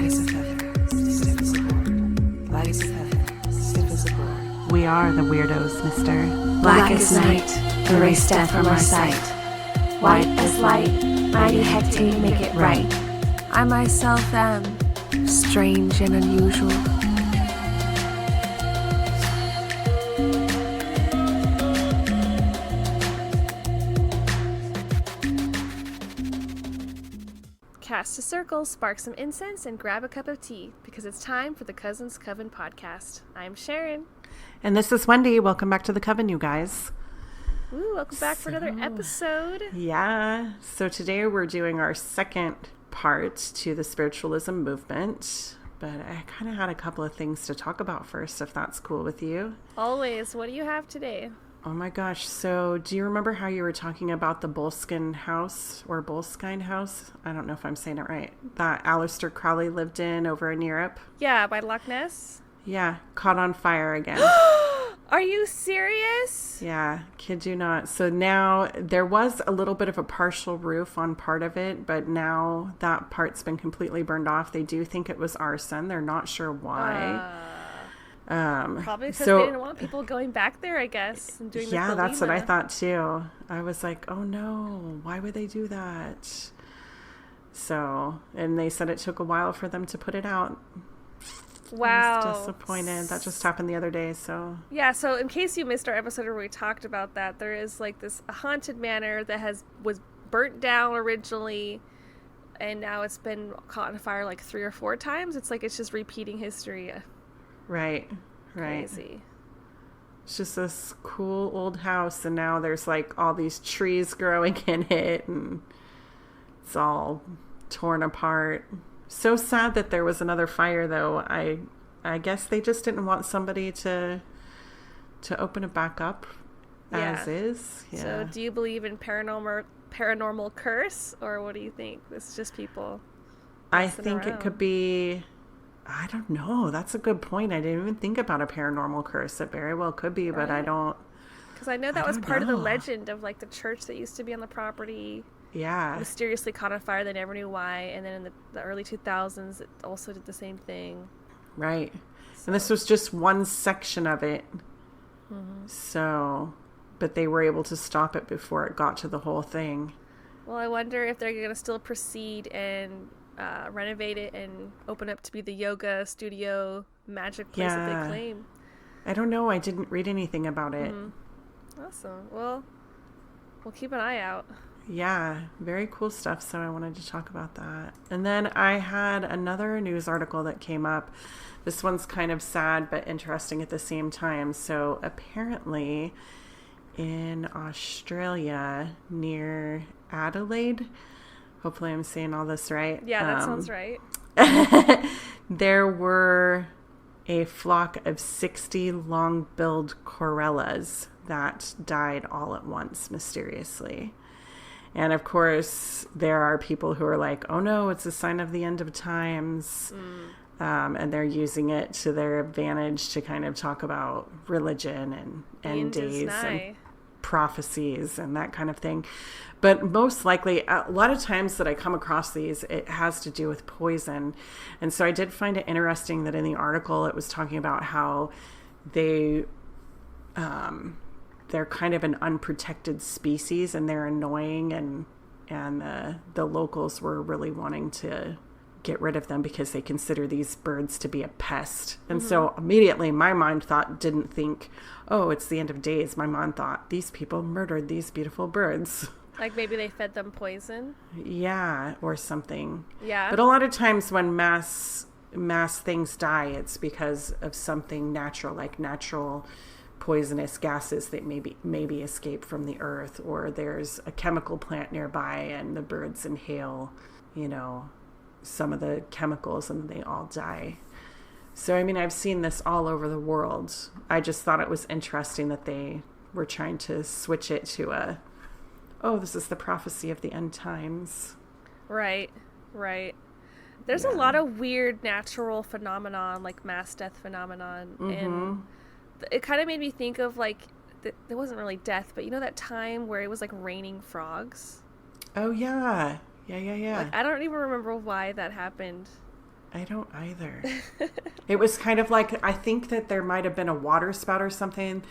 Light as a feather, stiff as a board. Light as a feather, stiff as a board. We are the weirdos, mister. Black as night, erase death from our sight. White as light, mighty hectate make it right. I myself am strange and unusual. Cast a circle, spark some incense, and grab a cup of tea, because it's time for the Coven podcast. I'm Sharon. And this is Wendy. Welcome back to the Coven, you guys. Woo, welcome back for another episode. Yeah. So today we're doing our second part to the Spiritualism Movement. But I kind of had a couple of things to talk about first, if that's cool with you. Always. What do you have today? Oh my gosh. So do you remember how you were talking about the Boleskine house or Boleskine house? I don't know if I'm saying it right. That Aleister Crowley lived in over in Europe. Yeah, by Loch Ness. Yeah. Caught on fire again. Are you serious? Yeah. Kid you not. So now there was a little bit of a partial roof on part of it, but now that part's been completely burned off. They do think it was arson. They're not sure why. Probably because they didn't want people going back there, I guess, and doing the yeah, that's what I Kalima. thought too. I was like, oh no, why would they do that? So, and they said it took a while for them to put it out. Wow. I was disappointed. That just happened the other day, so. Yeah, so in case you missed our episode where we talked about that, there is like this haunted manor that was burnt down originally, and now it's been caught on fire like 3 or 4 times. It's like it's just repeating history. Right. Crazy. It's just this cool old house, and now there's like all these trees growing in it, and it's all torn apart. So sad that there was another fire, though. I guess they just didn't want somebody to open it back up as is. Yeah. So do you believe in paranormal curse, or what do you think? This is just people I messing think around. it could be. I don't know. That's a good point. I didn't even think about a paranormal curse. It very well could be, but I don't. Because I know that was part of the legend of like the church that used to be on the property. Yeah. Mysteriously caught on fire. They never knew why. And then in the early 2000s, it also did the same thing. Right. And this was just one section of it. Mm-hmm. So, but they were able to stop it before it got to the whole thing. Well, I wonder if they're going to still proceed and renovate it and open up to be the yoga studio magic place that they claim. I don't know. I didn't read anything about it. Mm-hmm. Awesome. Well, we'll keep an eye out. Yeah, very cool stuff. So I wanted to talk about that. And then I had another news article that came up. This one's kind of sad but interesting at the same time. So apparently in Australia near Adelaide, hopefully I'm saying all this right. Yeah, that sounds right. There were a flock of 60 long-billed corellas that died all at once mysteriously. And of course, there are people who are like, oh no, it's a sign of the end of times. And they're using it to their advantage to kind of talk about religion and end days and prophecies and that kind of thing. But most likely, a lot of times that I come across these, it has to do with poison. And so I did find it interesting that in the article, it was talking about how they're kind of an unprotected species and they're annoying, and the locals were really wanting to get rid of them because they consider these birds to be a pest. And so immediately my mind didn't think, oh, it's the end of days. My mind thought, these people murdered these beautiful birds. Like maybe they fed them poison. Yeah, or something. Yeah. But a lot of times when mass things die, it's because of something natural, like natural poisonous gases that maybe escape from the earth, or there's a chemical plant nearby and the birds inhale, some of the chemicals and they all die. So, I mean, I've seen this all over the world. I just thought it was interesting that they were trying to switch it to this is the prophecy of the end times. Right. There's a lot of weird natural phenomenon, like mass death phenomenon. And it kind of made me think of like, it wasn't really death, but you know that time where it was like raining frogs? Oh, yeah. Yeah. Like, I don't even remember why that happened. I don't either. It was kind of like, I think that there might have been a water spout or something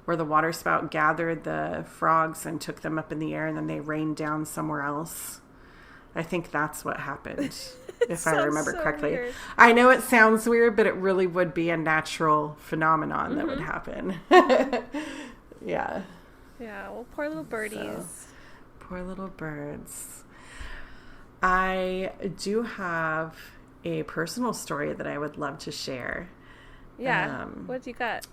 where the water spout gathered the frogs and took them up in the air and then they rained down somewhere else. I think that's what happened, if I remember correctly. Weird. I know it sounds weird, but it really would be a natural phenomenon that would happen. Yeah. Yeah, well, poor little birdies. So, poor little birds. I do have a personal story that I would love to share. Yeah, what you got?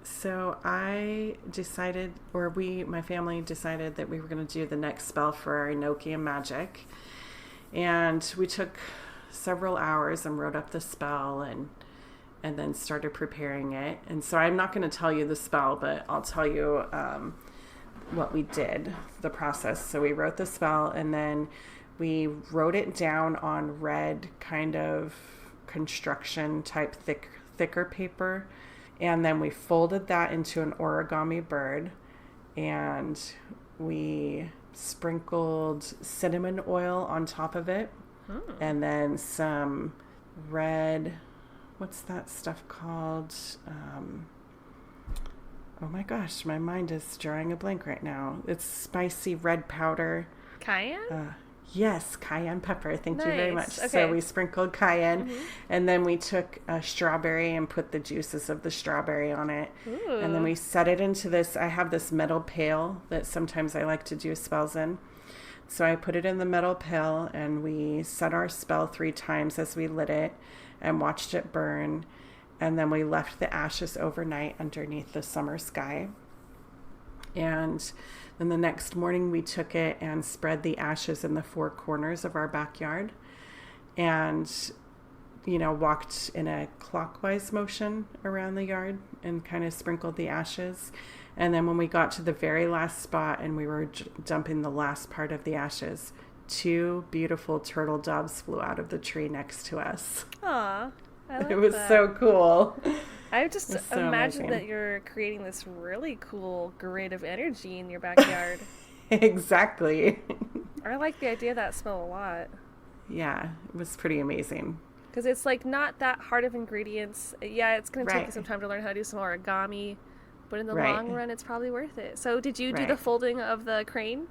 So I decided, or my family decided that we were going to do the next spell for our Enochian magic. And we took several hours and wrote up the spell and then started preparing it. And so I'm not going to tell you the spell, but I'll tell you what we did, the process. So we wrote the spell and then we wrote it down on red kind of construction type thicker paper. And then we folded that into an origami bird and we sprinkled cinnamon oil on top of it. And then some red, what's that stuff called? Oh my gosh, my mind is drawing a blank right now. It's spicy red powder. Cayenne? Yes, cayenne pepper. Thank you very much. Okay. So we sprinkled cayenne and then we took a strawberry and put the juices of the strawberry on it. Ooh. And then we set it into this. I have this metal pail that sometimes I like to do spells in. So I put it in the metal pail and we set our spell 3 times as we lit it and watched it burn. And then we left the ashes overnight underneath the summer sky. And then the next morning we took it and spread the ashes in the 4 corners of our backyard and, walked in a clockwise motion around the yard and kind of sprinkled the ashes. And then when we got to the very last spot and we were dumping the last part of the ashes, 2 beautiful turtle doves flew out of the tree next to us. Aw, I like it was that. So cool. I just so imagine amazing. that you're creating this really cool grid of energy in your backyard. Exactly. I like the idea of that smell a lot. Yeah, it was pretty amazing. Because it's like not that hard of ingredients. Yeah, it's going to take Right. you some time to learn how to do some origami, but in the Right. long run, it's probably worth it. So did you do Right. the folding of the crane?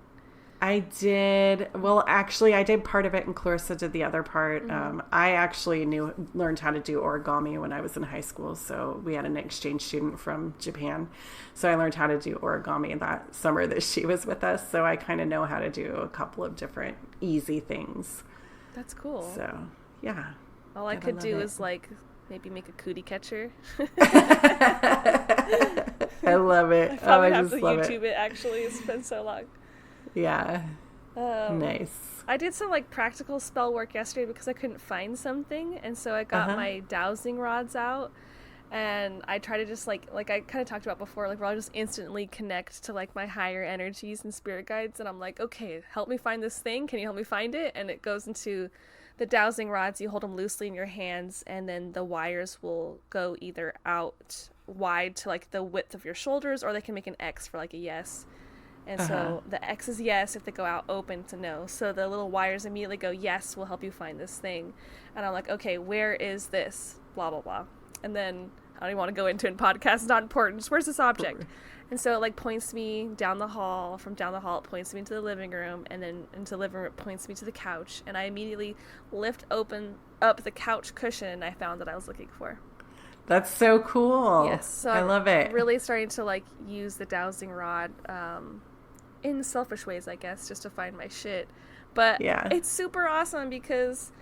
I did. Well, actually, I did part of it and Clarissa did the other part. I actually learned how to do origami when I was in high school. So we had an exchange student from Japan. So I learned how to do origami that summer that she was with us. So I kind of know how to do a couple of different easy things. That's cool. So, yeah. All I Gotta could love do it. is like maybe make a cootie catcher. I love it. I probably I have just to love YouTube it. Actually. It's been so long. Yeah. Nice. I did some like practical spell work yesterday because I couldn't find something, and so I got my dowsing rods out, and I try to just like I kind of talked about before, like where I'll just instantly connect to like my higher energies and spirit guides, and I'm like, okay, help me find this thing. Can you help me find it? And it goes into the dowsing rods. You hold them loosely in your hands, and then the wires will go either out wide to like the width of your shoulders, or they can make an X for like a yes. And so the X is yes. If they go out open, to no. So the little wires immediately go, yes, we'll help you find this thing. And I'm like, okay, where is this? Blah, blah, blah. And then I don't even want to go into it in podcast. It's not important. Just where's this object? And so it like points me down the hall. From down the hall, it points me into the living room. And then into the living room, it points me to the couch. And I immediately lift up the couch cushion, and I found what I was looking for. That's so cool. Yes. So I love it. Really starting to like use the dowsing rod in selfish ways, I guess, just to find my shit. But Yeah. It's super awesome because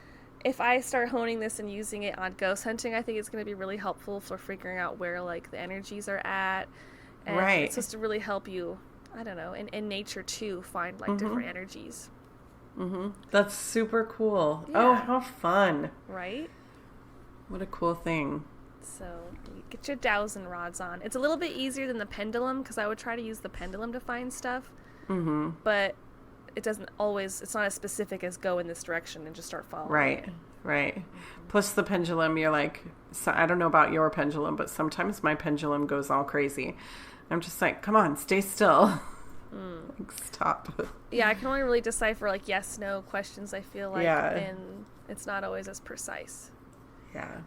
if I start honing this and using it on ghost hunting, I think it's going to be really helpful for figuring out where like the energies are at. And Right. it's supposed to really help you, I don't know, in nature too, find like different energies. That's super cool. Yeah. Oh, how fun. Right? What a cool thing. So you get your dowsing rods on. It's a little bit easier than the pendulum because I would try to use the pendulum to find stuff. But it doesn't always, it's not as specific as go in this direction and just start following. Right. Plus the pendulum, you're like, so I don't know about your pendulum, but sometimes my pendulum goes all crazy. I'm just like, come on, stay still. Like, stop. Yeah, I can only really decipher like yes, no questions, I feel like. Yeah. And it's not always as precise. Yeah,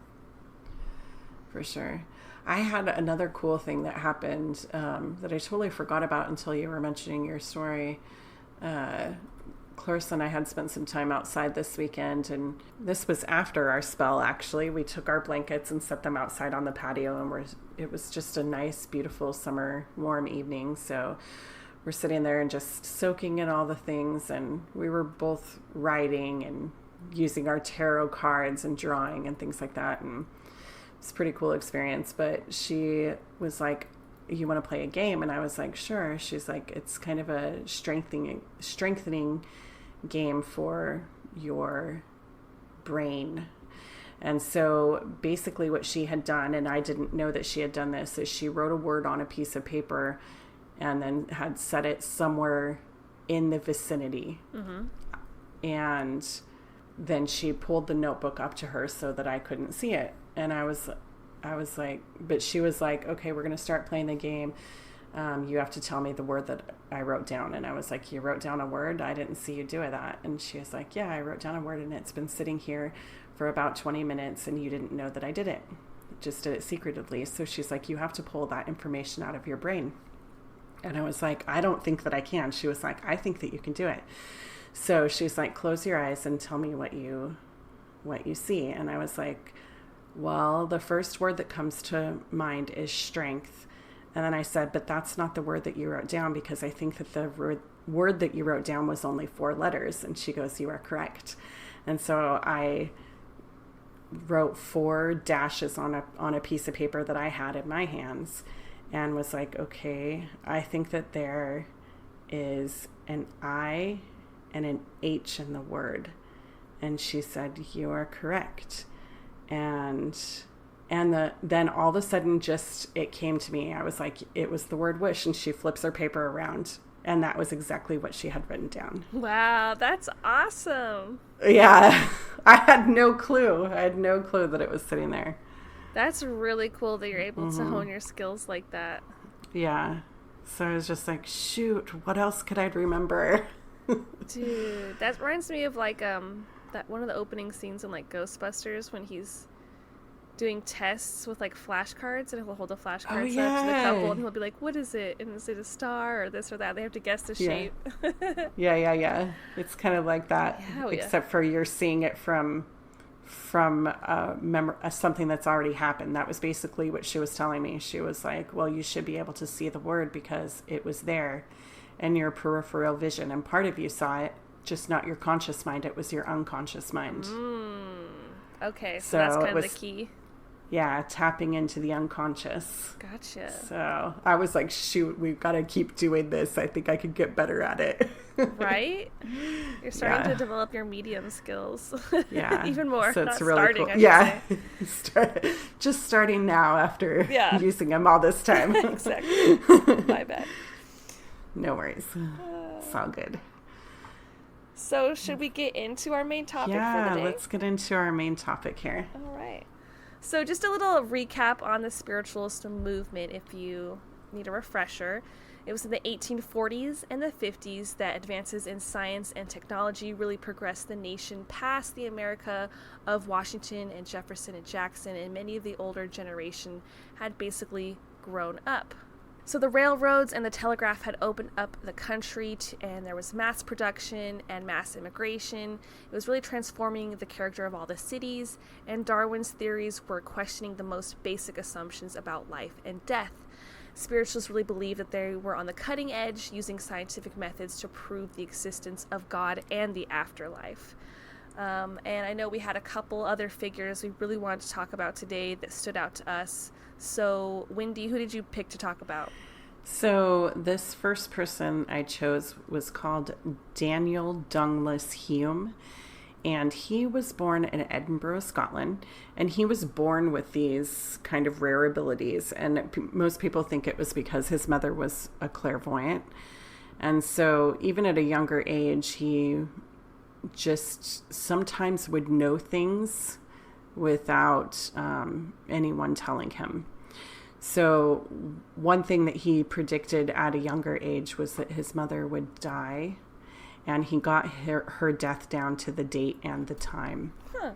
for sure. I had another cool thing that happened that I totally forgot about until you were mentioning your story. Clarissa and I had spent some time outside this weekend, and this was after our spell, actually. We took our blankets and set them outside on the patio, and it was just a nice, beautiful summer, warm evening. So we're sitting there and just soaking in all the things, and we were both writing and using our tarot cards and drawing and things like that, and it's a pretty cool experience. But she was like, you want to play a game? And I was like, sure. She's like, it's kind of a strengthening game for your brain. And so basically what she had done, and I didn't know that she had done this, is she wrote a word on a piece of paper and then had set it somewhere in the vicinity. Mm-hmm. And then she pulled the notebook up to her so that I couldn't see it. And I was like, but she was like, okay, we're going to start playing the game. You have to tell me the word that I wrote down. And I was like, you wrote down a word? I didn't see you do that. And she was like, yeah, I wrote down a word, and it's been sitting here for about 20 minutes and you didn't know that I did it. Just did it secretly. So she's like, you have to pull that information out of your brain. And I was like, I don't think that I can. She was like, I think that you can do it. So she's like, close your eyes and tell me what you see. And I was like, well, the first word that comes to mind is strength. And then I said, but that's not the word that you wrote down, because I think that the word that you wrote down was only 4 letters. And she goes, you are correct. And so I wrote 4 dashes on a piece of paper that I had in my hands, and was like, okay, I think that there is an I and an H in the word. And she said, you are correct. And then all of a sudden, just, it came to me. I was like, it was the word wish. And she flips her paper around, and that was exactly what she had written down. Wow, that's awesome. Yeah, I had no clue. That it was sitting there. That's really cool that you're able to hone your skills like that. Yeah. So I was just like, shoot, what else could I remember? Dude, that reminds me of like that one of the opening scenes in like Ghostbusters, when he's doing tests with like flashcards, and he'll hold the flashcards up to the couple, and he'll be like, what is it? And is it a star or this or that? They have to guess the shape. Yeah. It's kind of like that, except for you're seeing it from something that's already happened. That was basically what she was telling me. She was like, well, you should be able to see the word because it was there in your peripheral vision, and part of you saw it, just not your conscious mind. It was your unconscious mind. Okay, so that's kind of the key. Yeah, tapping into the unconscious. Gotcha. So I was like, shoot, we've got to keep doing this. I think I could get better at it. Right? You're starting to develop your medium skills. Yeah. Even more. So it's not really starting, cool. I should say. Just starting now after using them all this time. Exactly. My bad. No worries. It's all good. So should we get into our main topic for the day? Yeah, let's get into our main topic here. All right. So just a little recap on the Spiritualist movement if you need a refresher. It was in the 1840s and the 50s that advances in science and technology really progressed the nation past the America of Washington and Jefferson and Jackson, and many of the older generation had basically grown up. So the railroads and the telegraph had opened up the country, and there was mass production and mass immigration. It was really transforming the character of all the cities, and Darwin's theories were questioning the most basic assumptions about life and death. Spiritualists really believed that they were on the cutting edge, using scientific methods to prove the existence of God and the afterlife. And I know we had a couple other figures we really wanted to talk about today that stood out to us. So, Wendy, who did you pick to talk about? So this first person I chose was called Daniel Douglas Hume, and he was born in Edinburgh, Scotland, and he was born with these kind of rare abilities, and most people think it was because his mother was a clairvoyant. And so even at a younger age, he just sometimes would know things without anyone telling him. So one thing that he predicted at a younger age was that his mother would die, and he got her death down to the date and the time. Huh.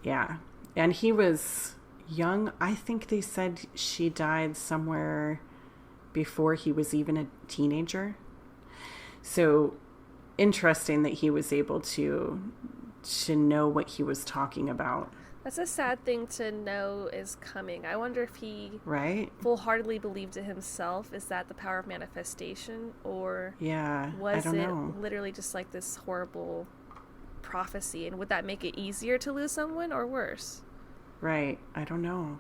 Yeah. And he was young. I think they said she died somewhere before he was even a teenager. So interesting that he was able to know what he was talking about. That's a sad thing to know is coming. I wonder if he Right? full-heartedly believed it himself. Is that the power of manifestation? Or Yeah, was I don't it know. literally just like this horrible prophecy? And would that make it easier to lose someone or worse? Right. I don't know.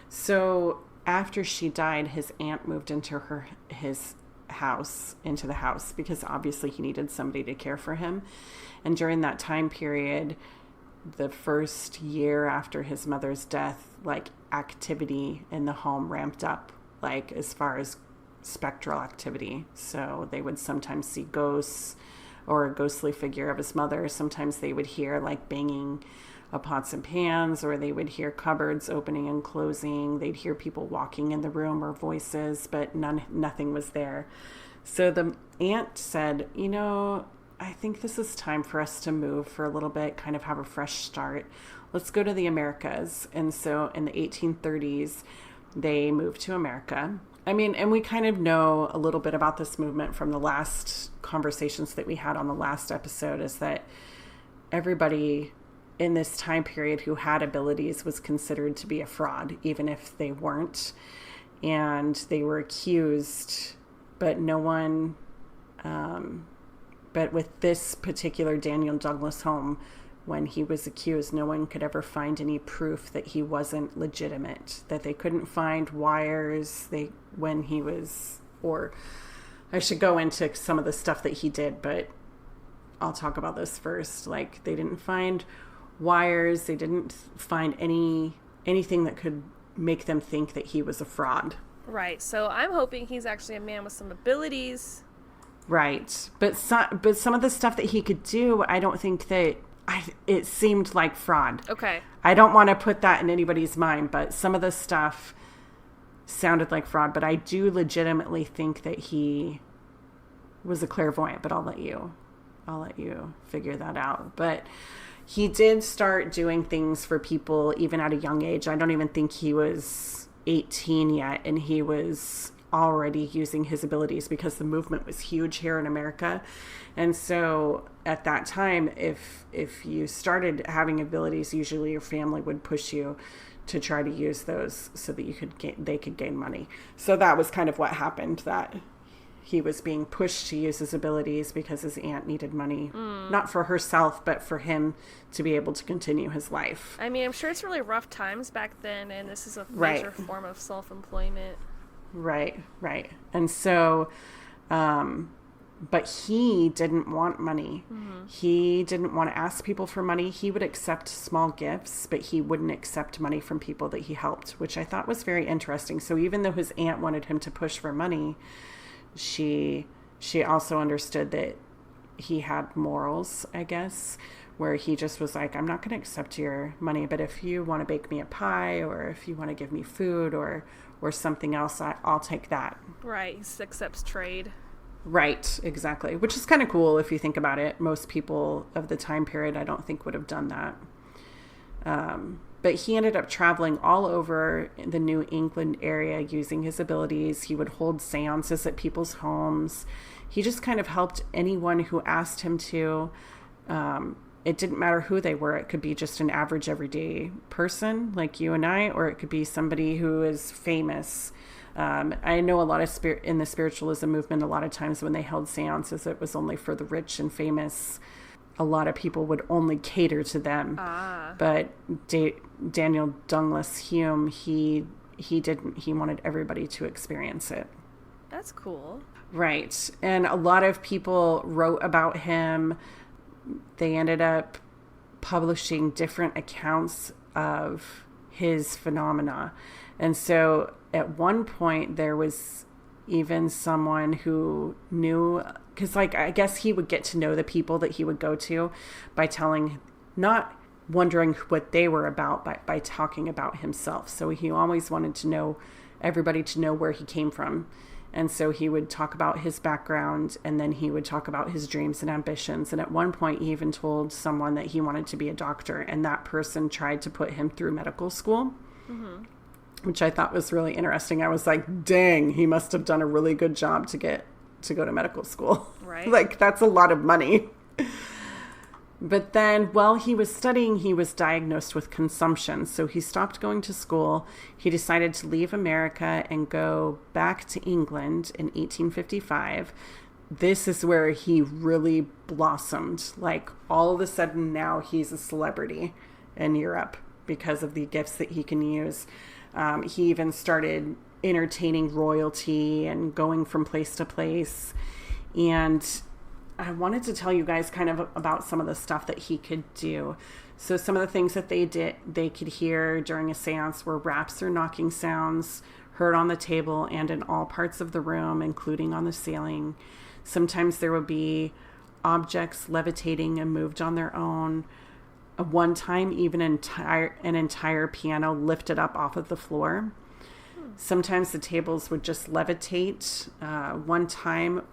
So after she died, his aunt moved into his house, into the house, because obviously he needed somebody to care for him. And during that time period, the first year after his mother's death, like activity in the home ramped up, like as far as spectral activity. So they would sometimes see ghosts or a ghostly figure of his mother. Sometimes they would hear like banging of pots and pans, or they would hear cupboards opening and closing. They'd hear people walking in the room or voices, but nothing was there. So the aunt said, I think this is time for us to move for a little bit, kind of have a fresh start. Let's go to the Americas. And so in the 1830s, they moved to America. I mean, and we kind of know a little bit about this movement from the last conversations that we had on the last episode, is that everybody in this time period who had abilities was considered to be a fraud, even if they weren't. And they were accused, but no one... But with this particular Daniel Douglas home, when he was accused, no one could ever find any proof that he wasn't legitimate, that they couldn't find wires when he was, or I should go into some of the stuff that he did, but I'll talk about this first. Like, they didn't find wires, they didn't find anything that could make them think that he was a fraud. Right. So I'm hoping he's actually a man with some abilities. Right. But some of the stuff that he could do, I don't think that it seemed like fraud. Okay. I don't want to put that in anybody's mind, but some of the stuff sounded like fraud. But I do legitimately think that he was a clairvoyant, but I'll let you figure that out. But he did start doing things for people even at a young age. I don't even think he was 18 yet, and he was already using his abilities because the movement was huge here in America. And so at that time, if you started having abilities, usually your family would push you to try to use those so that they could gain money. So that was kind of what happened, that he was being pushed to use his abilities because his aunt needed money, not for herself, but for him to be able to continue his life. I mean, I'm sure it's really rough times back then, and this is a major form of self-employment. Right. And so, but he didn't want money. Mm-hmm. He didn't want to ask people for money. He would accept small gifts, but he wouldn't accept money from people that he helped, which I thought was very interesting. So even though his aunt wanted him to push for money, she also understood that he had morals, I guess, where he just was like, I'm not going to accept your money, but if you want to bake me a pie, or if you want to give me food or something else, I'll take that. Right. He accepts trade. Right. Exactly. Which is kind of cool if you think about it. Most people of the time period, I don't think would have done that. But he ended up traveling all over the New England area using his abilities. He would hold seances at people's homes. He just kind of helped anyone who asked him to. It didn't matter who they were. It could be just an average everyday person like you and I, or it could be somebody who is famous. I know a lot of in the spiritualism movement, a lot of times when they held seances, it was only for the rich and famous. A lot of people would only cater to them. But Daniel Douglas Hume, he didn't. He wanted everybody to experience it. That's cool. Right. And a lot of people wrote about him. They ended up publishing different accounts of his phenomena. And so at one point there was even someone who knew, because I guess he would get to know the people that he would go to by not wondering what they were about, but by talking about himself. So he always wanted to know everybody to know where he came from. And so he would talk about his background, and then he would talk about his dreams and ambitions. And at one point, he even told someone that he wanted to be a doctor, and that person tried to put him through medical school, which I thought was really interesting. I was like, dang, he must have done a really good job to go to medical school. Right. Like, that's a lot of money. But then while he was studying, he was diagnosed with consumption. So he stopped going to school. He decided to leave America and go back to England in 1855. This is where he really blossomed. Like, all of a sudden now he's a celebrity in Europe because of the gifts that he can use. He even started entertaining royalty and going from place to place. And I wanted to tell you guys kind of about some of the stuff that he could do. So some of the things that they could hear during a seance were raps or knocking sounds heard on the table and in all parts of the room, including on the ceiling. Sometimes there would be objects levitating and moved on their own. One time, even an entire piano lifted up off of the floor. Sometimes the tables would just levitate. One time,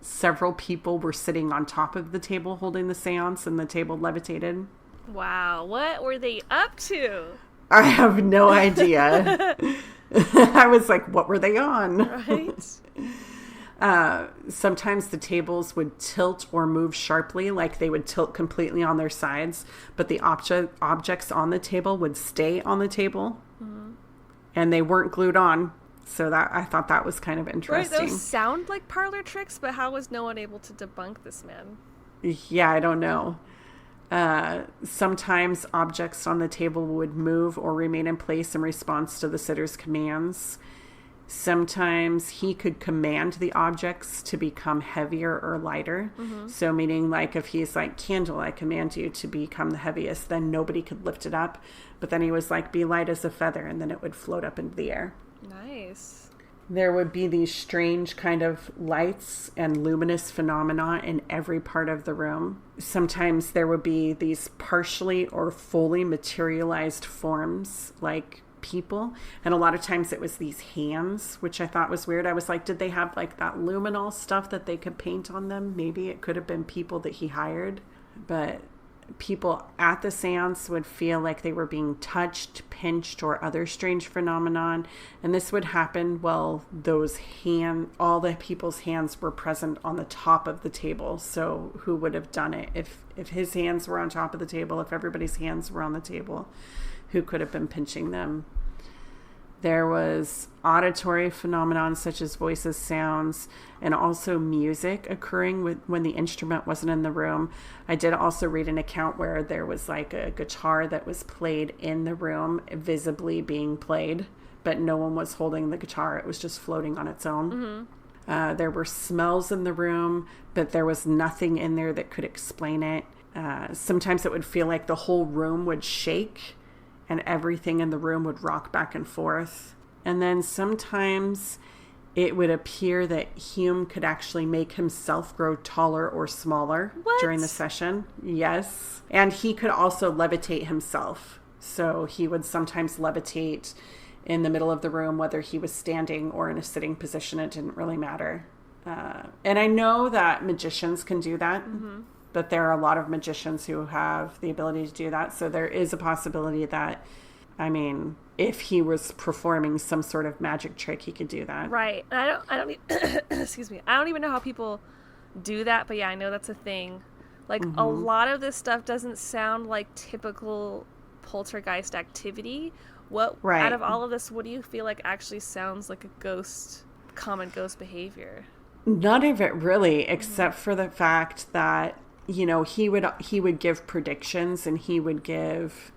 several people were sitting on top of the table holding the seance, and the table levitated. Wow, what were they up to? I have no idea. I was like, what were they on? Right. Sometimes the tables would tilt or move sharply, like they would tilt completely on their sides, but the objects on the table would stay on the table, and they weren't glued on. So that I thought that was kind of interesting. Right, those sound like parlor tricks, but how was no one able to debunk this man? Yeah, I don't know. Sometimes objects on the table would move or remain in place in response to the sitter's commands. Sometimes he could command the objects to become heavier or lighter. So meaning, like, if he's like, candle, I command you to become the heaviest, then nobody could lift it up. But then he was like, be light as a feather, and then it would float up into the air. Nice. There would be these strange kind of lights and luminous phenomena in every part of the room. Sometimes there would be these partially or fully materialized forms, like people. And a lot of times it was these hands, which I thought was weird. I was like, did they have like that luminol stuff that they could paint on them? Maybe it could have been people that he hired. But people at the seance would feel like they were being touched, pinched, or other strange phenomenon. And this would happen while all the people's hands were present on the top of the table. So who would have done it? If his hands were on top of the table, if everybody's hands were on the table, who could have been pinching them? There was auditory phenomenon such as voices, sounds, and also music occurring when the instrument wasn't in the room. I did also read an account where there was like a guitar that was played in the room, visibly being played, but no one was holding the guitar. It was just floating on its own. There were smells in the room, but there was nothing in there that could explain it. Sometimes it would feel like the whole room would shake and everything in the room would rock back and forth. And then sometimes it would appear that Hume could actually make himself grow taller or smaller during the session. Yes. And he could also levitate himself. So he would sometimes levitate in the middle of the room, whether he was standing or in a sitting position. It didn't really matter. And I know that magicians can do that. But there are a lot of magicians who have the ability to do that. So there is a possibility that, I mean, if he was performing some sort of magic trick, he could do that. Right. And I don't excuse me. I don't even know how people do that, but yeah, I know that's a thing. Like, a lot of this stuff doesn't sound like typical poltergeist activity. Out of all of this, what do you feel like actually sounds like common ghost behavior? None of it really, except for the fact that, you know, he would give predictions, and he would give,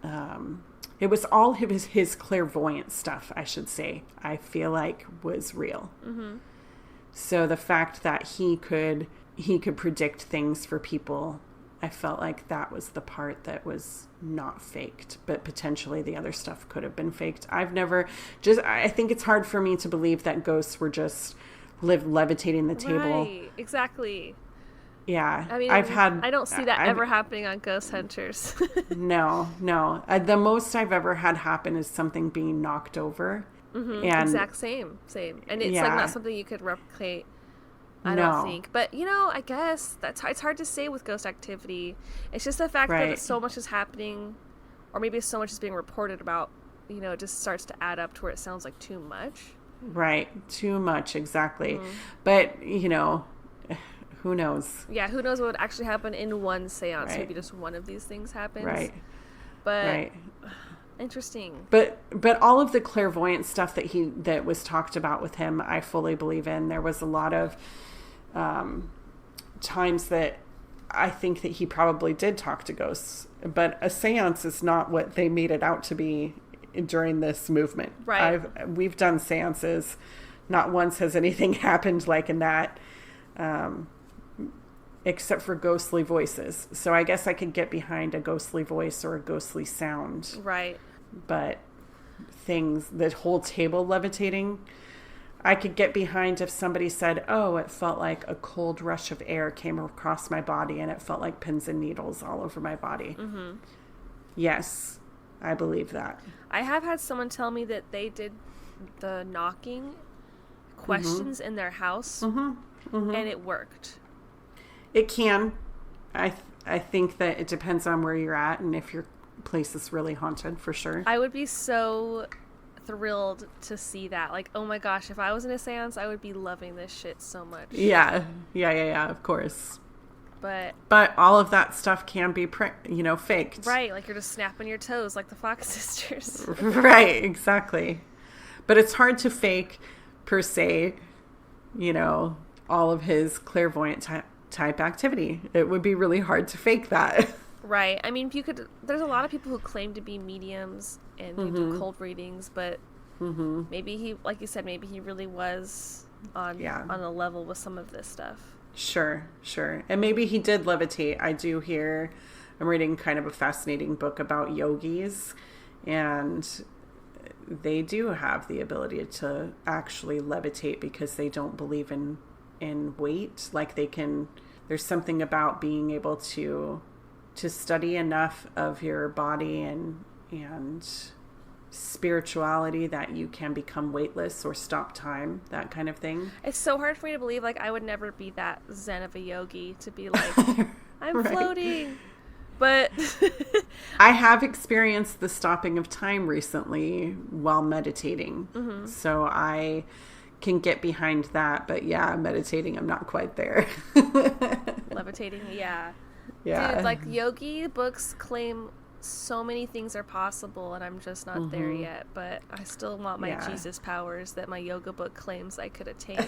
it was all his clairvoyant stuff, I should say, I feel like was real. So the fact that he could predict things for people, I felt like that was the part that was not faked, but potentially the other stuff could have been faked. I think it's hard for me to believe that ghosts were just levitating the table. Right, exactly. Yeah. I mean, I don't see that ever happening on Ghost Hunters. No. The most I've ever had happen is something being knocked over. And exact same. And it's like not something you could replicate, I don't think. But, you know, I guess it's hard to say with ghost activity. It's just the fact that so much is happening, or maybe so much is being reported about, you know, it just starts to add up to where it sounds like too much. Right. Too much. Exactly. But, you know, who knows? Yeah. Who knows what would actually happen in one seance? Maybe just one of these things happens. Right. But interesting. But all of the clairvoyant stuff that was talked about with him, I fully believe in. There was a lot of times that I think that he probably did talk to ghosts, but a seance is not what they made it out to be during this movement. Right. We've done seances. Not once has anything happened like in that, except for ghostly voices. So I guess I could get behind a ghostly voice or a ghostly sound. Right. But the whole table levitating, I could get behind if somebody said, oh, it felt like a cold rush of air came across my body and it felt like pins and needles all over my body. Mm-hmm. Yes, I believe that. I have had someone tell me that they did the knocking questions in their house and it worked. It can. I think that it depends on where you're at and if your place is really haunted, for sure. I would be so thrilled to see that. Like, oh my gosh, if I was in a seance, I would be loving this shit so much. Yeah, of course. But all of that stuff can be, faked. Right, like you're just snapping your toes like the Fox sisters. Right, exactly. But it's hard to fake, per se, all of his clairvoyant type activity. It would be really hard to fake that. Right. I mean, there's a lot of people who claim to be mediums and who do cold readings, but maybe he, like you said, maybe he really was on a level with some of this stuff. Sure. And maybe he did levitate. I'm reading kind of a fascinating book about yogis, and they do have the ability to actually levitate because they don't believe in weight. Like there's something about being able to study enough of your body and spirituality that you can become weightless or stop time, that kind of thing. It's so hard for me to believe. Like, I would never be that zen of a yogi to be like, I'm floating. But I have experienced the stopping of time recently while meditating. So I can get behind that. But yeah, meditating, I'm not quite there. Levitating, yeah. Yeah. Dude, like, yogi books claim so many things are possible, and I'm just not there yet. But I still want my Jesus powers that my yoga book claims I could attain.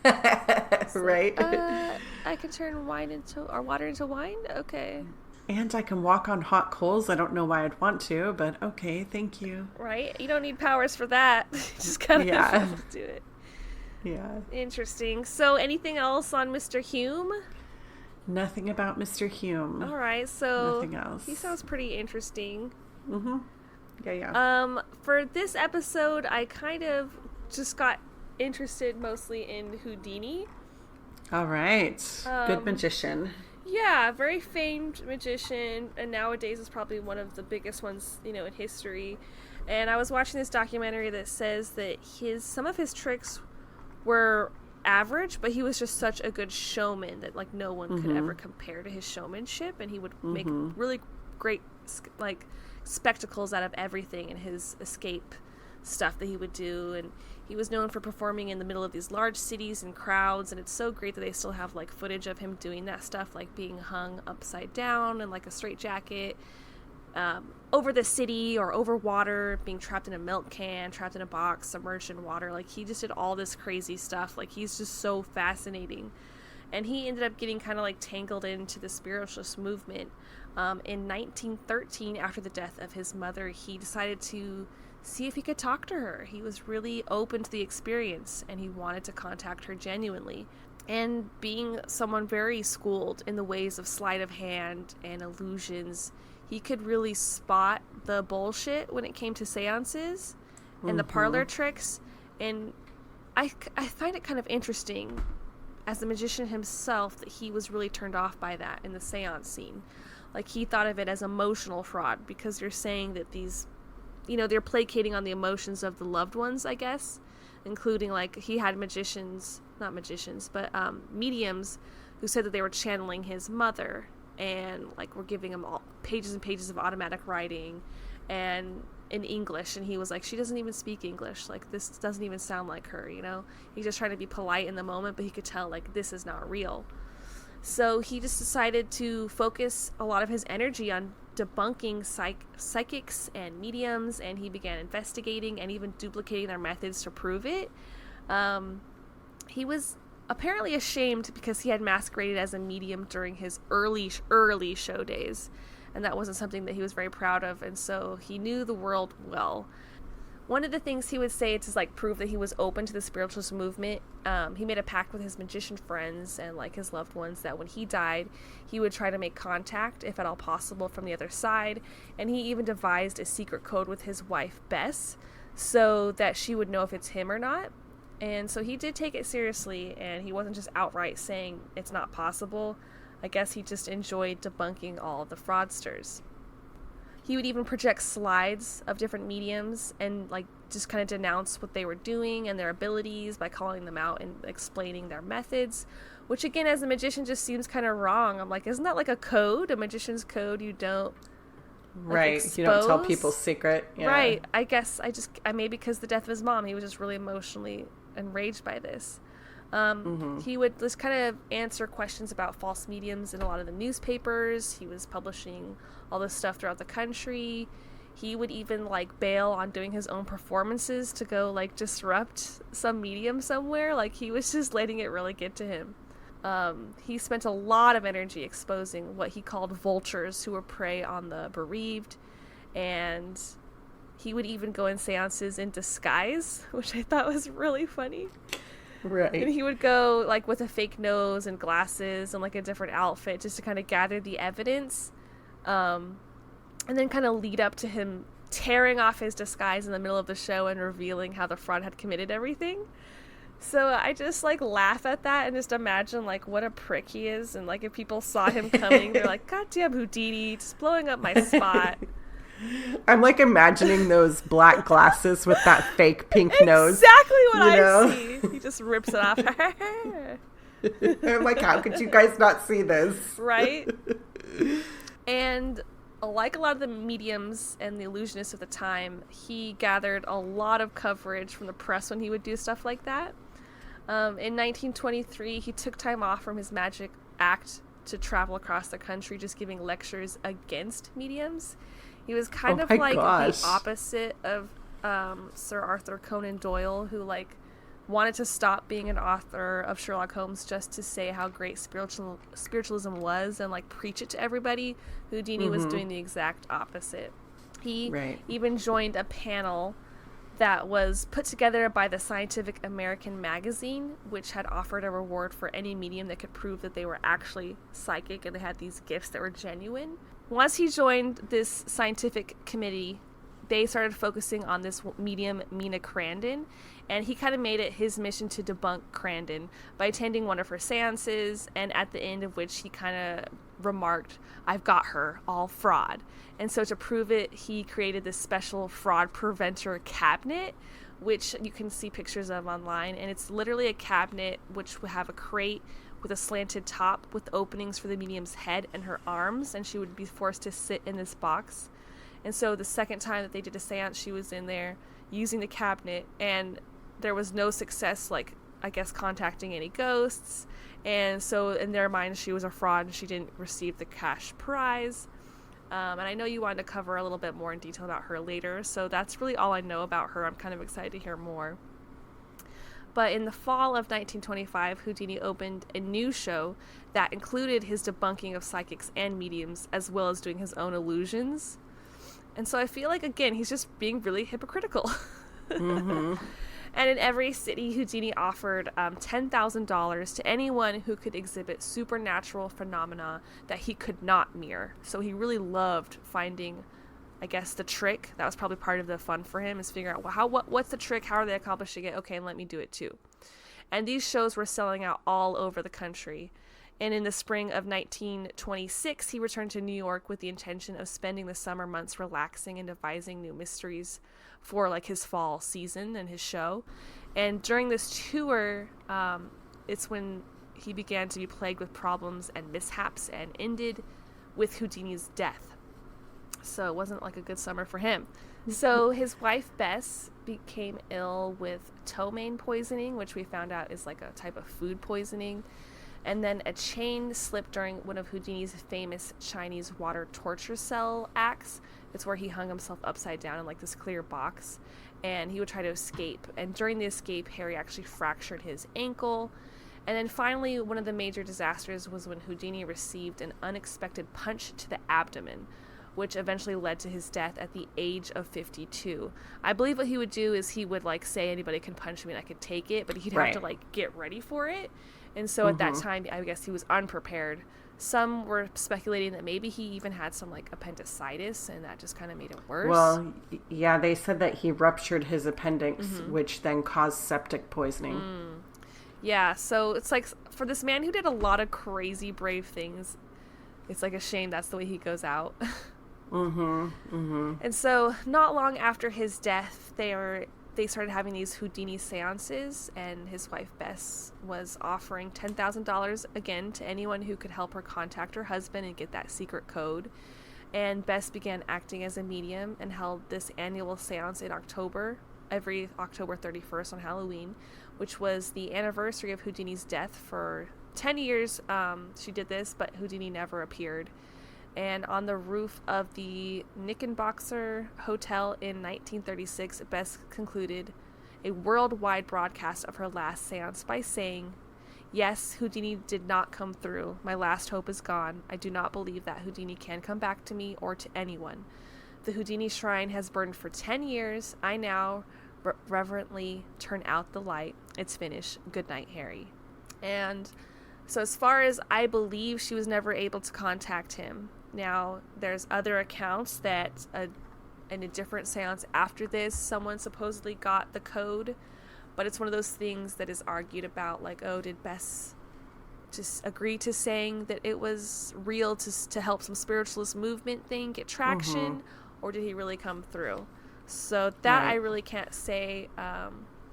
Right. I can turn water into wine? Okay. And I can walk on hot coals. I don't know why I'd want to, but okay, thank you. Right? You don't need powers for that. You just gotta do it. Yeah. Interesting. So, anything else on Mr. Hume? Nothing about Mr. Hume. All right, so nothing else. He sounds pretty interesting. Yeah. For this episode, I kind of just got interested mostly in Houdini. All right. Good magician. Yeah, very famed magician, and nowadays is probably one of the biggest ones, in history. And I was watching this documentary that says that some of his tricks were average, but he was just such a good showman that like no one could ever compare to his showmanship, and he would make really great like spectacles out of everything in his escape stuff that he would do. And he was known for performing in the middle of these large cities and crowds, and it's so great that they still have like footage of him doing that stuff, like being hung upside down in like a straitjacket over the city or over water, being trapped in a milk can, trapped in a box, submerged in water. Like, he just did all this crazy stuff. Like, he's just so fascinating. And he ended up getting kind of like tangled into the spiritualist movement. In 1913, after the death of his mother, he decided to see if he could talk to her. He was really open to the experience, and he wanted to contact her genuinely. And being someone very schooled in the ways of sleight of hand and illusions, he could really spot the bullshit when it came to seances and the parlor tricks. And I find it kind of interesting, as the magician himself, that he was really turned off by that in the seance scene. Like, he thought of it as emotional fraud, because you're saying that these they're placating on the emotions of the loved ones, I guess, including like he had not magicians, but mediums who said that they were channeling his mother and like were giving him all pages and pages of automatic writing and in English, and he was like, she doesn't even speak English, like this doesn't even sound like her, he's just trying to be polite in the moment, but he could tell like this is not real. So he just decided to focus a lot of his energy on debunking psychics and mediums, and he began investigating and even duplicating their methods to prove it. He was apparently ashamed because he had masqueraded as a medium during his early show days, and that wasn't something that he was very proud of, and so he knew the world well. One of the things he would say to like prove that he was open to the spiritualist movement, he made a pact with his magician friends and like his loved ones that when he died, he would try to make contact, if at all possible, from the other side, and he even devised a secret code with his wife Bess so that she would know if it's him or not. And so he did take it seriously, and he wasn't just outright saying it's not possible. I guess he just enjoyed debunking all of the fraudsters. He would even project slides of different mediums and like just kind of denounce what they were doing and their abilities by calling them out and explaining their methods, which again, as a magician, just seems kind of wrong. I'm like, isn't that like a code, a magician's code? You don't right. You don't tell people's secret. Yeah. Right. I guess I maybe because the death of his mom, he was just really emotionally enraged by this. He would just kind of answer questions about false mediums in a lot of the newspapers. He was publishing all this stuff throughout the country. He would even like bail on doing his own performances to go like disrupt some medium somewhere. Like he was just letting it really get to him. He spent a lot of energy exposing what he called vultures who were prey on the bereaved, and he would even go in seances in disguise, which I thought was really funny. Right. And he would go like with a fake nose and glasses and like a different outfit just to kind of gather the evidence, and then kind of lead up to him tearing off his disguise in the middle of the show and revealing how the fraud had committed everything. So I just like laugh at that and just imagine like what a prick he is, and like if people saw him coming, they're like, God damn Houdini, just blowing up my spot. I'm like imagining those black glasses with that fake pink nose. Exactly what I see. He just rips it off. I'm like, how could you guys not see this? Right? And like a lot of the mediums and the illusionists of the time, he gathered a lot of coverage from the press when he would do stuff like that. In 1923, he took time off from his magic act to travel across the country, just giving lectures against mediums. He was kind of like the opposite of Sir Arthur Conan Doyle, who like wanted to stop being an author of Sherlock Holmes just to say how great spiritualism was and like preach it to everybody. Houdini was doing the exact opposite. He even joined a panel that was put together by the Scientific American magazine, which had offered a reward for any medium that could prove that they were actually psychic and they had these gifts that were genuine. Once he joined this scientific committee, they started focusing on this medium, Mina Crandon, and he kind of made it his mission to debunk Crandon by attending one of her seances, and at the end of which he kind of remarked, "I've got her, all fraud." And so to prove it, he created this special fraud preventer cabinet, which you can see pictures of online, and it's literally a cabinet which would have a crate with a slanted top with openings for the medium's head and her arms, and she would be forced to sit in this box. And so the second time that they did a seance, she was in there using the cabinet, and there was no success, like, I guess, contacting any ghosts. And so in their minds, she was a fraud and she didn't receive the cash prize. And I know you wanted to cover a little bit more in detail about her later, so that's really all I know about her. I'm kind of excited to hear more. But in the fall of 1925, Houdini opened a new show that included his debunking of psychics and mediums, as well as doing his own illusions. And so I feel like, again, he's just being really hypocritical. And in every city, Houdini offered $10,000 to anyone who could exhibit supernatural phenomena that he could not mirror. So he really loved finding, I guess, the trick. That was probably part of the fun for him, is figuring out, well, what's the trick? How are they accomplishing it? Okay, and let me do it too. And these shows were selling out all over the country. And in the spring of 1926, he returned to New York with the intention of spending the summer months relaxing and devising new mysteries for like his fall season and his show. And during this tour, it's when he began to be plagued with problems and mishaps and ended with Houdini's death. So it wasn't like a good summer for him. So his wife, Bess, became ill with ptomaine poisoning, which we found out is like a type of food poisoning. And then a chain slipped during one of Houdini's famous Chinese water torture cell acts. It's where he hung himself upside down in like this clear box, and he would try to escape. And during the escape, Harry actually fractured his ankle. And then finally, one of the major disasters was when Houdini received an unexpected punch to the abdomen, which eventually led to his death at the age of 52. I believe what he would do is he would like say, anybody can punch me and I could take it, but he'd have to like get ready for it. And so at that time, I guess he was unprepared. Some were speculating that maybe he even had some like appendicitis, and that just kind of made it worse. Well, yeah, they said that he ruptured his appendix, which then caused septic poisoning. Yeah, so it's like for this man who did a lot of crazy, brave things, it's like a shame that's the way he goes out. And so not long after his death, they started having these Houdini seances, and his wife Bess was offering $10,000 again to anyone who could help her contact her husband and get that secret code. And Bess began acting as a medium and held this annual seance in October, every October 31st on Halloween, which was the anniversary of Houdini's death. For 10 years she did this, but Houdini never appeared. And on the roof of the Knickerbocker Hotel in 1936, Bess concluded a worldwide broadcast of her last seance by saying, "Yes, Houdini did not come through. My last hope is gone. I do not believe that Houdini can come back to me or to anyone. The Houdini shrine has burned for 10 years. I now reverently turn out the light. It's finished. Good night, Harry." And so as far as I believe, she was never able to contact him. Now, there's other accounts that in a different seance after this, someone supposedly got the code, but it's one of those things that is argued about, like, oh, did Bess just agree to saying that it was real to help some spiritualist movement thing get traction, or did he really come through? So that I really can't say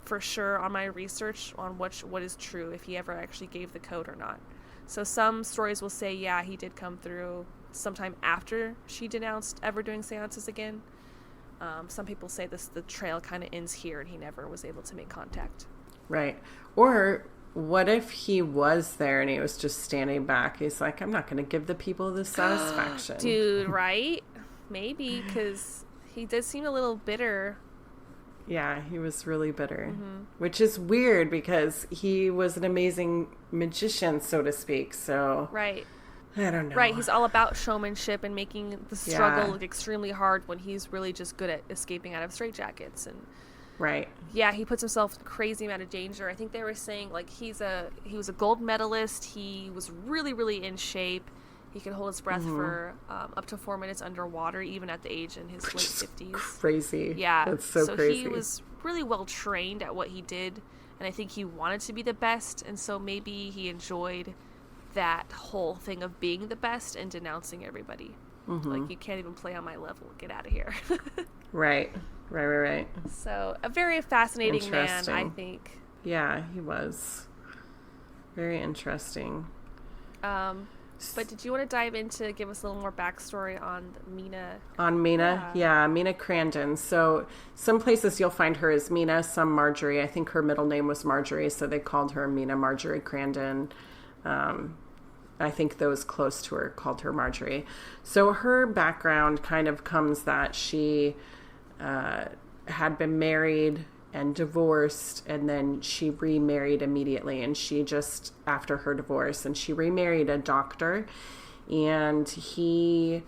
for sure on my research on what is true, if he ever actually gave the code or not. So some stories will say, yeah, he did come through sometime after she denounced ever doing seances again. Some people say the trail kind of ends here and he never was able to make contact. Right. Or what if he was there and he was just standing back? He's like, I'm not going to give the people this satisfaction. Dude, right? Maybe, because he did seem a little bitter. Yeah, he was really bitter, which is weird because he was an amazing magician, so to speak. So right. I don't know. Right, he's all about showmanship and making the struggle look extremely hard when he's really just good at escaping out of straitjackets. And right. Yeah, he puts himself in a crazy amount of danger. I think they were saying like he was a gold medalist. He was really, really in shape. He could hold his breath for up to 4 minutes underwater, even at the age in his late 50s. Crazy. Yeah, that's so crazy. He was really well trained at what he did, and I think he wanted to be the best. And so maybe he enjoyed that whole thing of being the best and denouncing everybody. Like, you can't even play on my level. Get out of here. Right. So a very fascinating man, I think. Yeah, he was. Very interesting. But did you want to dive into, give us a little more backstory on Mina? On Mina? Yeah, Mina Crandon. So some places you'll find her as Mina, some Marjorie. I think her middle name was Marjorie, so they called her Mina Marjorie Crandon. I think those close to her called her Marjorie. So her background kind of comes that she had been married and divorced, and then she remarried immediately, and she just after her divorce, and she remarried a doctor, and he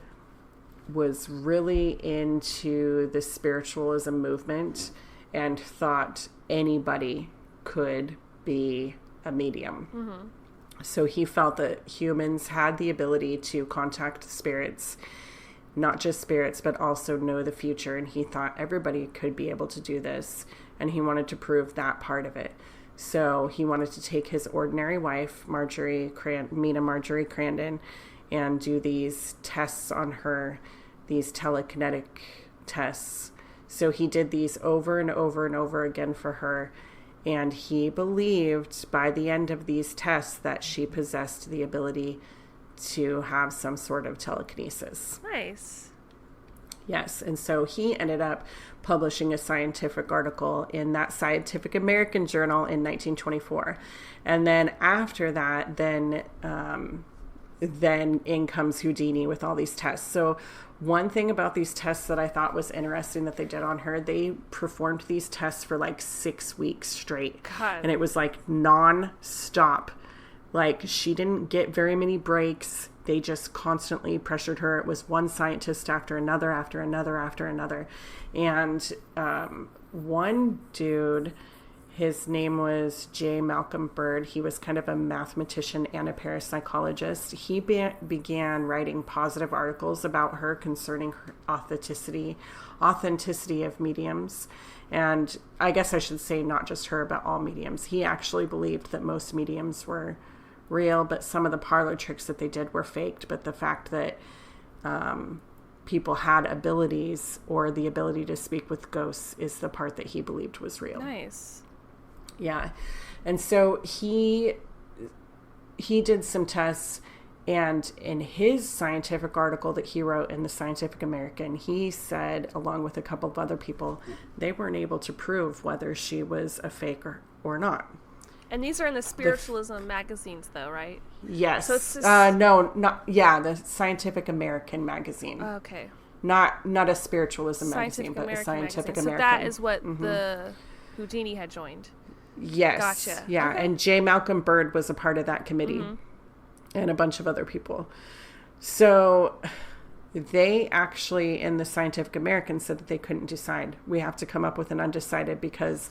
was really into the spiritualism movement and thought anybody could be a medium. So he felt that humans had the ability to contact spirits, not just spirits, but also know the future. And he thought everybody could be able to do this. And he wanted to prove that part of it. So he wanted to take his ordinary wife, Mina Marjorie Crandon, and do these tests on her, these telekinetic tests. So he did these over and over and over again for her. And he believed by the end of these tests that she possessed the ability to have some sort of telekinesis. Nice. Yes. And so he ended up publishing a scientific article in that Scientific American journal in 1924. And then after that, then in comes Houdini with all these tests. So one thing about these tests that I thought was interesting that they did on her, they performed these tests for like 6 weeks straight. God. And it was like non-stop. Like she didn't get very many breaks. They just constantly pressured her. It was one scientist after another, after another, after another. And one dude, his name was J. Malcolm Bird. He was kind of a mathematician and a parapsychologist. He began writing positive articles about her concerning her authenticity of mediums. And I guess I should say not just her, but all mediums. He actually believed that most mediums were real, but some of the parlor tricks that they did were faked. But the fact that people had abilities or the ability to speak with ghosts is the part that he believed was real. Nice. Yeah. And so he did some tests, and in his scientific article that he wrote in the Scientific American, he said, along with a couple of other people, they weren't able to prove whether she was a fake or not. And these are in the Spiritualism magazines, though, right? Yes. So it's just... the Scientific American magazine. Okay. Not a Spiritualism magazine, but American a Scientific magazine. American. So that is what the Houdini had joined. Yes. Gotcha. Yeah. Okay. And J. Malcolm Bird was a part of that committee and a bunch of other people. So they actually, in the Scientific American, said that they couldn't decide. We have to come up with an undecided because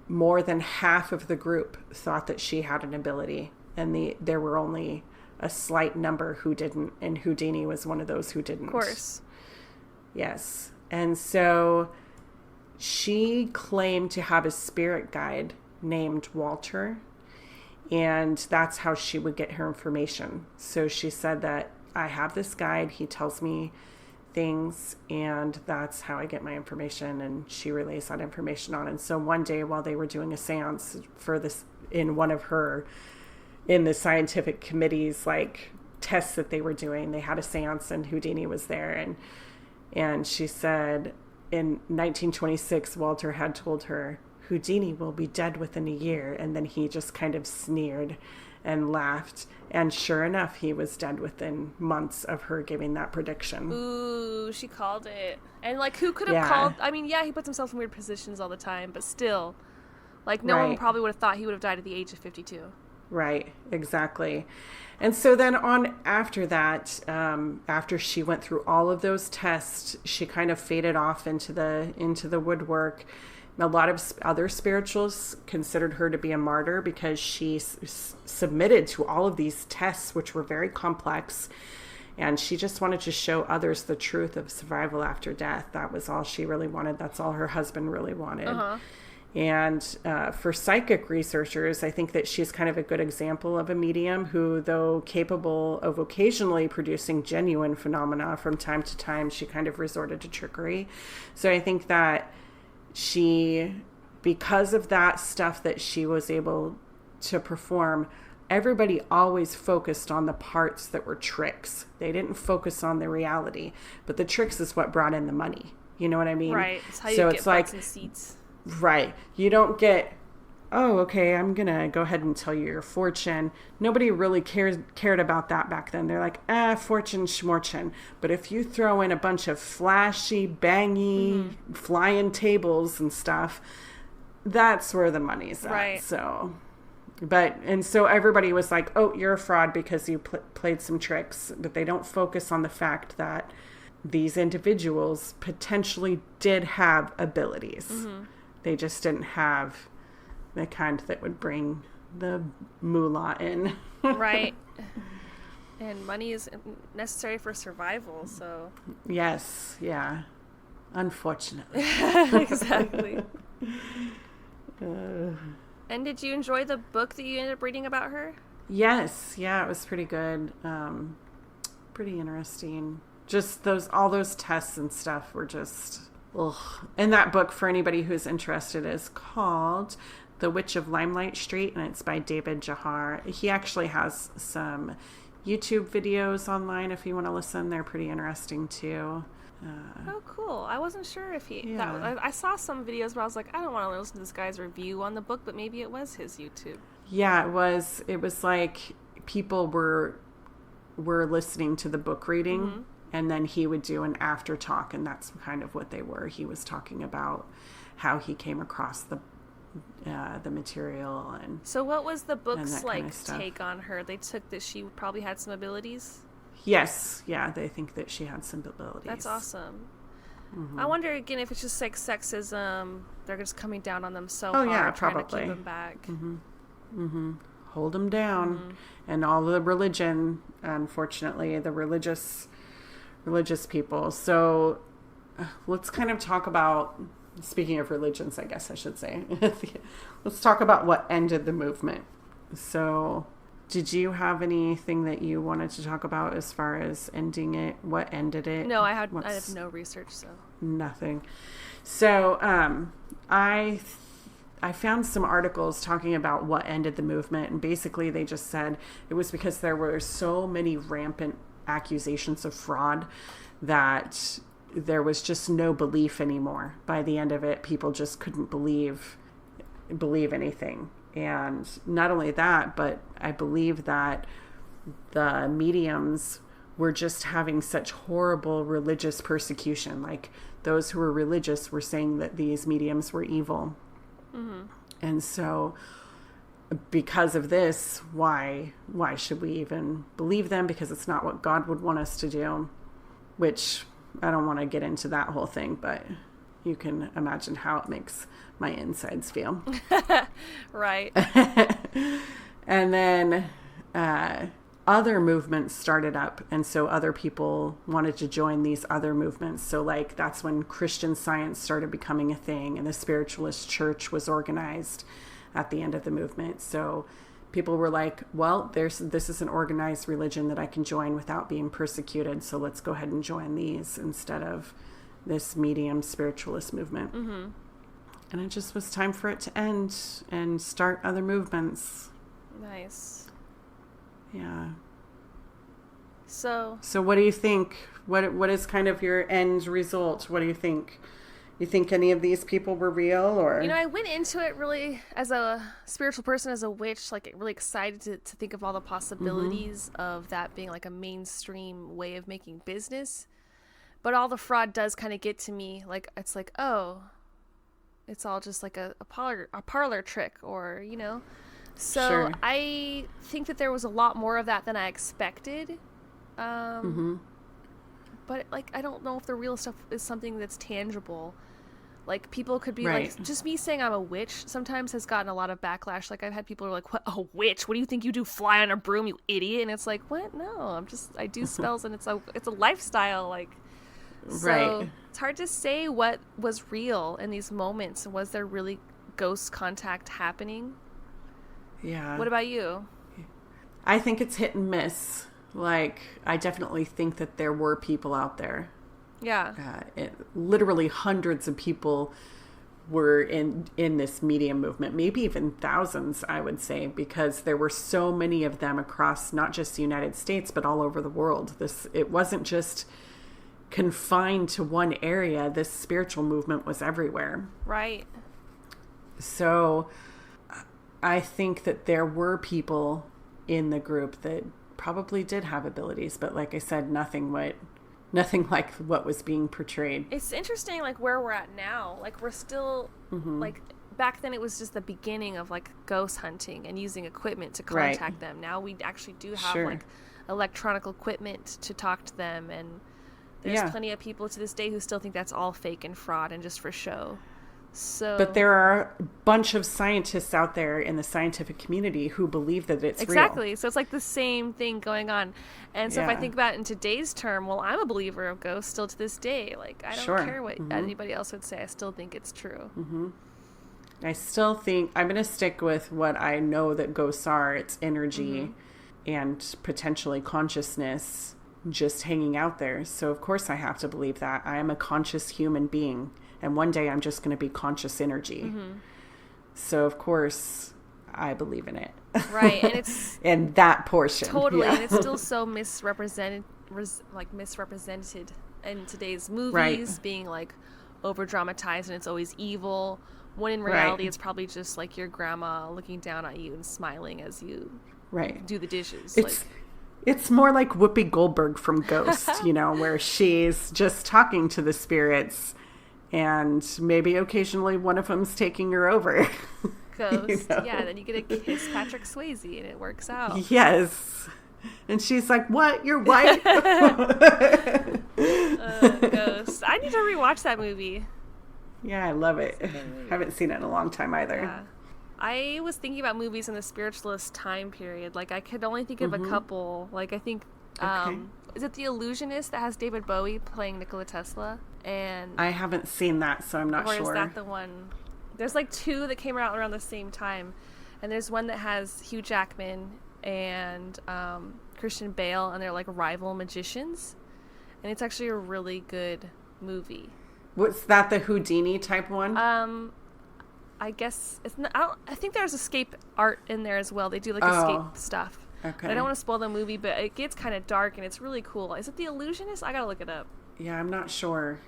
more than half of the group thought that she had an ability, and there were only a slight number who didn't, and Houdini was one of those who didn't. Of course. Yes. And so she claimed to have a spirit guide named Walter, and that's how she would get her information. So she said that I have this guide, he tells me things, and that's how I get my information, and she relays that information on. And so one day while they were doing a seance for this in the scientific committee's like tests that they were doing, they had a seance and Houdini was there, and she said in 1926 Walter had told her Houdini will be dead within a year, and then he just kind of sneered and laughed, and sure enough, he was dead within months of her giving that prediction. Ooh, she called it. And, like, who could have called... I mean, yeah, he puts himself in weird positions all the time, but still, like, no one probably would have thought he would have died at the age of 52. Right, exactly. And so then after that, after she went through all of those tests, she kind of faded off into the woodwork. A lot of other spiritualists considered her to be a martyr because she submitted to all of these tests, which were very complex. And she just wanted to show others the truth of survival after death. That was all she really wanted. That's all her husband really wanted. Uh-huh. And for psychic researchers, I think that she's kind of a good example of a medium who, though capable of occasionally producing genuine phenomena from time to time, she kind of resorted to trickery. So I think that because of that stuff that she was able to perform, everybody always focused on the parts that were tricks. They didn't focus on the reality, but the tricks is what brought in the money. You know what I mean? Right. It's how you get butts and seats. Right. You don't get, oh, okay, I'm going to go ahead and tell you your fortune. Nobody really cared about that back then. They're like, fortune, schmortune. But if you throw in a bunch of flashy, bangy, flying tables and stuff, that's where the money's at. Right. So everybody was like, oh, you're a fraud because you played some tricks. But they don't focus on the fact that these individuals potentially did have abilities. Mm-hmm. They just didn't have the kind that would bring the moolah in. Right. And money is necessary for survival, so... Yes, yeah. Unfortunately. Exactly. And did you enjoy the book that you ended up reading about her? Yes. Yeah, it was pretty good. Pretty interesting. Just all those tests and stuff were just, ugh. And that book, for anybody who's interested, is called The Witch of Limelight Street, and it's by David Jaher. He actually has some YouTube videos online if you want to listen. They're pretty interesting too. Oh, cool. I wasn't sure if he... Yeah. I saw some videos where I was like, I don't want to listen to this guy's review on the book, but maybe it was his YouTube. Yeah, it was. It was like people were listening to the book reading, Mm-hmm. and then he would do an after talk, and that's kind of what they were. He was talking about how he came across the material. And so what was the book's kind like of stuff. take on her? They took that she probably had some abilities? Yes, yeah, they think that she had some abilities. That's awesome. Mm-hmm. I wonder again if it's just like sexism. They're just coming down on them so Oh, hard, yeah, trying probably. to keep them back. Mm-hmm. Mm-hmm. Hold them down. Mm-hmm. And all the religion, unfortunately, the religious people. So let's kind of talk about, speaking of religions, I guess I should say, let's talk about what ended the movement. So did you have anything that you wanted to talk about as far as ending it? What ended it? No, I have no research, so. Nothing. So I found some articles talking about what ended the movement, and basically they just said it was because there were so many rampant accusations of fraud that there was just no belief anymore. By the end of it, people just couldn't believe anything. And not only that, but I believe that the mediums were just having such horrible religious persecution. Like, those who were religious were saying that these mediums were evil. Mm-hmm. And so because of this, why should we even believe them? Because it's not what God would want us to do, which I don't want to get into that whole thing, but you can imagine how it makes my insides feel. Right. And then other movements started up, and so other people wanted to join these other movements. So like that's when Christian Science started becoming a thing, and the Spiritualist Church was organized at the end of the movement. So people were like, well, this is an organized religion that I can join without being persecuted, so let's go ahead and join these instead of this medium spiritualist movement. Mm-hmm. And it just was time for it to end and start other movements. Nice. Yeah. So what do you think? What is kind of your end result? What do you think? You think any of these people were real, or? You know, I went into it really as a spiritual person, as a witch, like really excited to think of all the possibilities of that being like a mainstream way of making business. But all the fraud does kind of get to me. Like, it's like, oh, it's all just like a parlor trick, or, you know. So Sure. I think that there was a lot more of that than I expected. But like, I don't know if the real stuff is something that's tangible. Like, people could be Right. like, just me saying I'm a witch sometimes has gotten a lot of backlash. Like, I've had people who are like, what, a witch? What do you think you do? Fly on a broom, you idiot? And it's like, what? No, I do spells, and it's a lifestyle. Like, so Right. it's hard to say what was real in these moments. Was there really ghost contact happening? Yeah. What about you? I think it's hit and miss. Like, I definitely think that there were people out there. Yeah. Literally hundreds of people were in this medium movement, maybe even thousands, I would say, because there were so many of them across not just the United States, but all over the world. It wasn't just confined to one area. This spiritual movement was everywhere. Right. So I think that there were people in the group that probably did have abilities, but like I said, nothing like what was being portrayed. It's interesting, like, where we're at now. Like, we're still, like, back then it was just the beginning of, like, ghost hunting and using equipment to contact them. Now we actually do have, like, electronic equipment to talk to them, and there's plenty of people to this day who still think that's all fake and fraud and just for show. So, but there are a bunch of scientists out there in the scientific community who believe that it's exactly. real. So it's like the same thing going on. And so if I think about it in today's term, well, I'm a believer of ghosts still to this day. Like, I don't care what anybody else would say. I still think it's true. I still think I'm going to stick with what I know that ghosts are. It's energy and potentially consciousness just hanging out there. So of course I have to believe that. I am a conscious human being, and one day I'm just going to be conscious energy. So of course I believe in it. Right. And it's in that portion. Totally. Yeah. And it's still so misrepresented in today's movies, being like over dramatized, and it's always evil, when in reality it's probably just like your grandma looking down at you and smiling as you do the dishes. It's more like Whoopi Goldberg from Ghost, where she's just talking to the spirits, and maybe occasionally one of them's taking her over. Ghost. Yeah, then you get to kiss Patrick Swayze and it works out. Yes. And she's like, "What? You're white?" Ghost. I need to rewatch that movie. Yeah, I love it. Haven't seen it in a long time either. Yeah. I was thinking about movies in the spiritualist time period. Like, I could only think of a couple. Like, I think, is it The Illusionist that has David Bowie playing Nikola Tesla? And I haven't seen that, so I'm not sure. Or is that the one? There's like two that came out around the same time. And there's one that has Hugh Jackman and Christian Bale, and they're like rival magicians. And it's actually a really good movie. What's that, the Houdini type one? I guess it's not, I think there's escape art in there as well. They do like escape stuff. Okay. But I don't want to spoil the movie, but it gets kind of dark and it's really cool. Is it The Illusionist? I gotta look it up. Yeah, I'm not sure.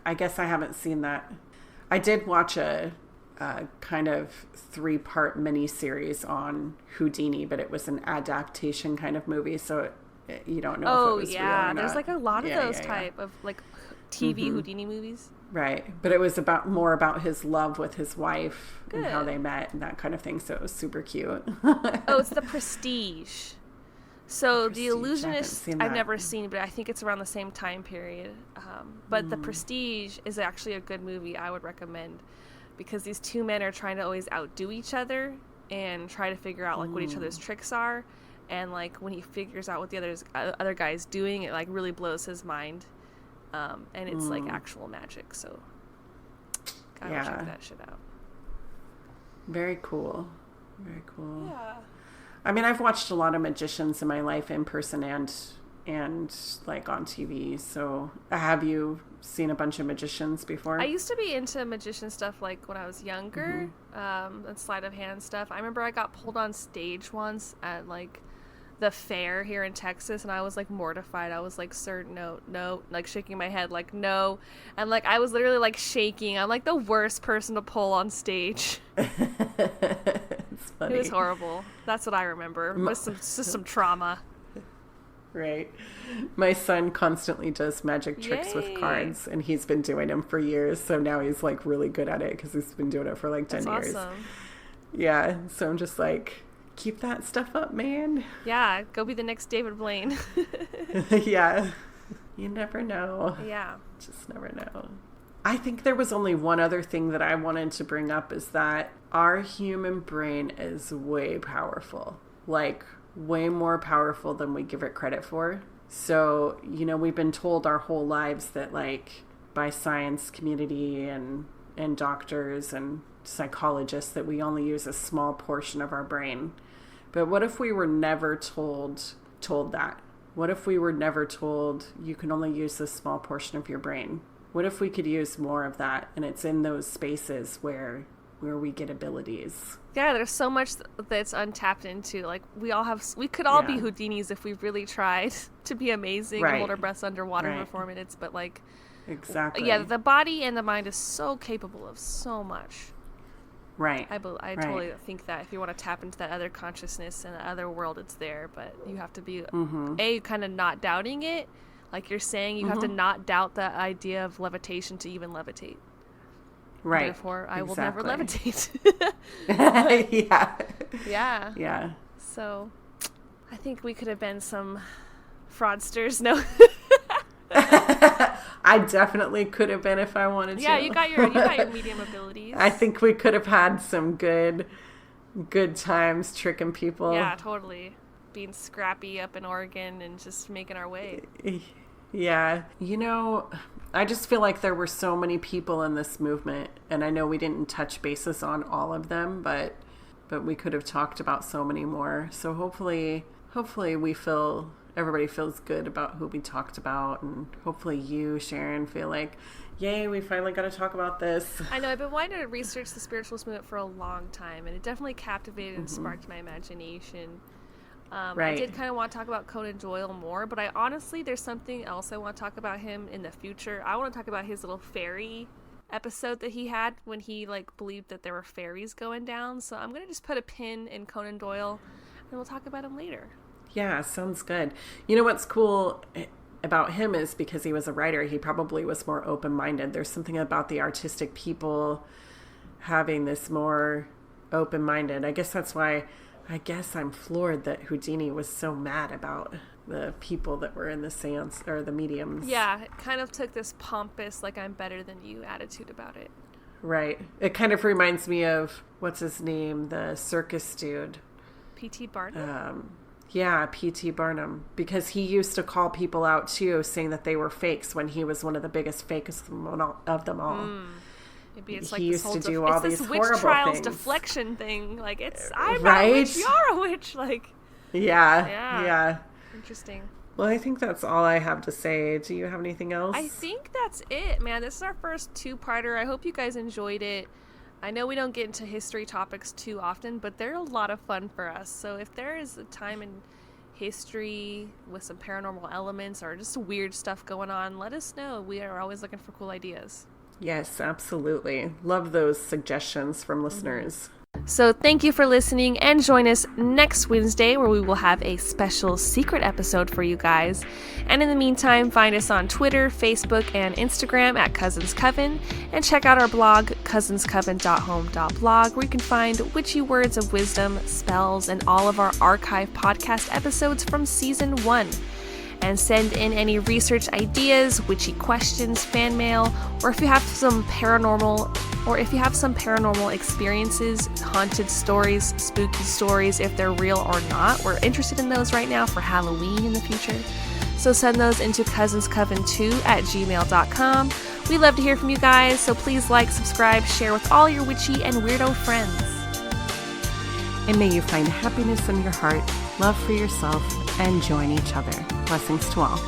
I guess I haven't seen that. I did watch a kind of 3-part miniseries on Houdini, but it was an adaptation kind of movie, so you don't know if it was real or not. There's like a lot of those type of like TV Houdini movies. Right. But it was more about his love with his wife and how they met and that kind of thing. So it was super cute. It's The Prestige. So The Illusionist, I've never seen, but I think it's around the same time period. But The Prestige is actually a good movie I would recommend, because these two men are trying to always outdo each other and try to figure out like what each other's tricks are. And like when he figures out what the other guy's doing, it like really blows his mind. And it's like actual magic, so gotta check that shit out. Very cool. Very cool. Yeah. I mean, I've watched a lot of magicians in my life in person and like on TV. So have you seen a bunch of magicians before? I used to be into magician stuff like when I was younger, and sleight of hand stuff. I remember I got pulled on stage once at like the fair here in Texas, and I was like mortified. I was like, "Sir, no," like shaking my head like no, and like I was literally like shaking. I'm like the worst person to pull on stage. It's funny. It was horrible. That's what I remember. It was some trauma. Right. My son constantly does magic tricks with cards, and he's been doing them for years. So now he's like really good at it because he's been doing it for like 10 years. Awesome. Yeah. So I'm just like, keep that stuff up, man. Yeah, go be the next David Blaine. Yeah. You never know. Yeah. Just never know. I think there was only one other thing that I wanted to bring up, is that our human brain is way powerful. Like, way more powerful than we give it credit for. So, we've been told our whole lives that, like, by science community and doctors and psychologists, that we only use a small portion of our brain. But what if we were never told that? What if we were never told you can only use this small portion of your brain? What if we could use more of that, and it's in those spaces where we get abilities? Yeah, there's so much that's untapped into. Like, we could all be Houdinis if we really tried to be amazing and hold our breaths underwater for 4 minutes. But like, exactly. Yeah, the body and the mind is so capable of so much. Right. I totally think that if you want to tap into that other consciousness and the other world, it's there. But you have to be kind of not doubting it. Like you're saying, you have to not doubt the idea of levitation to even levitate. Right. Therefore, I will never levitate. Yeah. Yeah. Yeah. So, I think we could have been some fraudsters. No. I definitely could have been if I wanted to. Yeah, you got your medium abilities. I think we could have had some good times tricking people. Yeah, totally. Being scrappy up in Oregon and just making our way. Yeah. I just feel like there were so many people in this movement, and I know we didn't touch bases on all of them, but we could have talked about so many more. So hopefully everybody feels good about who we talked about, and hopefully you, Sharon, feel like, yay, we finally got to talk about this. I know, I've been wanting to research the spiritualist movement for a long time, and it definitely captivated and sparked my imagination. Right. I did kind of want to talk about Conan Doyle more, but I honestly, there's something else I want to talk about him in the future. I want to talk about his little fairy episode that he had when he like believed that there were fairies going down. So I'm going to just put a pin in Conan Doyle, and we'll talk about him later. Yeah, sounds good. You know what's cool about him is because he was a writer, he probably was more open-minded. There's something about the artistic people having this more open-minded. I guess that's why I'm floored that Houdini was so mad about the people that were in the seance, or the mediums. Yeah, it kind of took this pompous, like, I'm better than you attitude about it. Right. It kind of reminds me of, what's his name, the circus dude. P.T. Barnum? Yeah, P.T. Barnum, because he used to call people out too, saying that they were fakes when he was one of the biggest fakes of them all. Maybe it's like he this used whole to do all it's these this witch horrible trials things. deflection thing. Like, it's I'm right? not a witch, you're a witch. Like, yeah. Interesting. Well, I think that's all I have to say. Do you have anything else? I think that's it, man. This is our first two-parter. I hope you guys enjoyed it. I know we don't get into history topics too often, but they're a lot of fun for us. So if there is a time in history with some paranormal elements or just weird stuff going on, let us know. We are always looking for cool ideas. Yes, absolutely. Love those suggestions from listeners. So thank you for listening, and join us next Wednesday where we will have a special secret episode for you guys. And in the meantime, find us on Twitter, Facebook, and Instagram at Cousins Coven, and check out our blog, cousinscoven.home.blog, where you can find witchy words of wisdom, spells, and all of our archive podcast episodes from season 1. And send in any research ideas, witchy questions, fan mail, or if you have some paranormal experiences, haunted stories, spooky stories, if they're real or not. We're interested in those right now for Halloween in the future. So send those into cousinscoven2@gmail.com. We love to hear from you guys, so please like, subscribe, share with all your witchy and weirdo friends. And may you find happiness in your heart, love for yourself, and join each other. Blessings to all.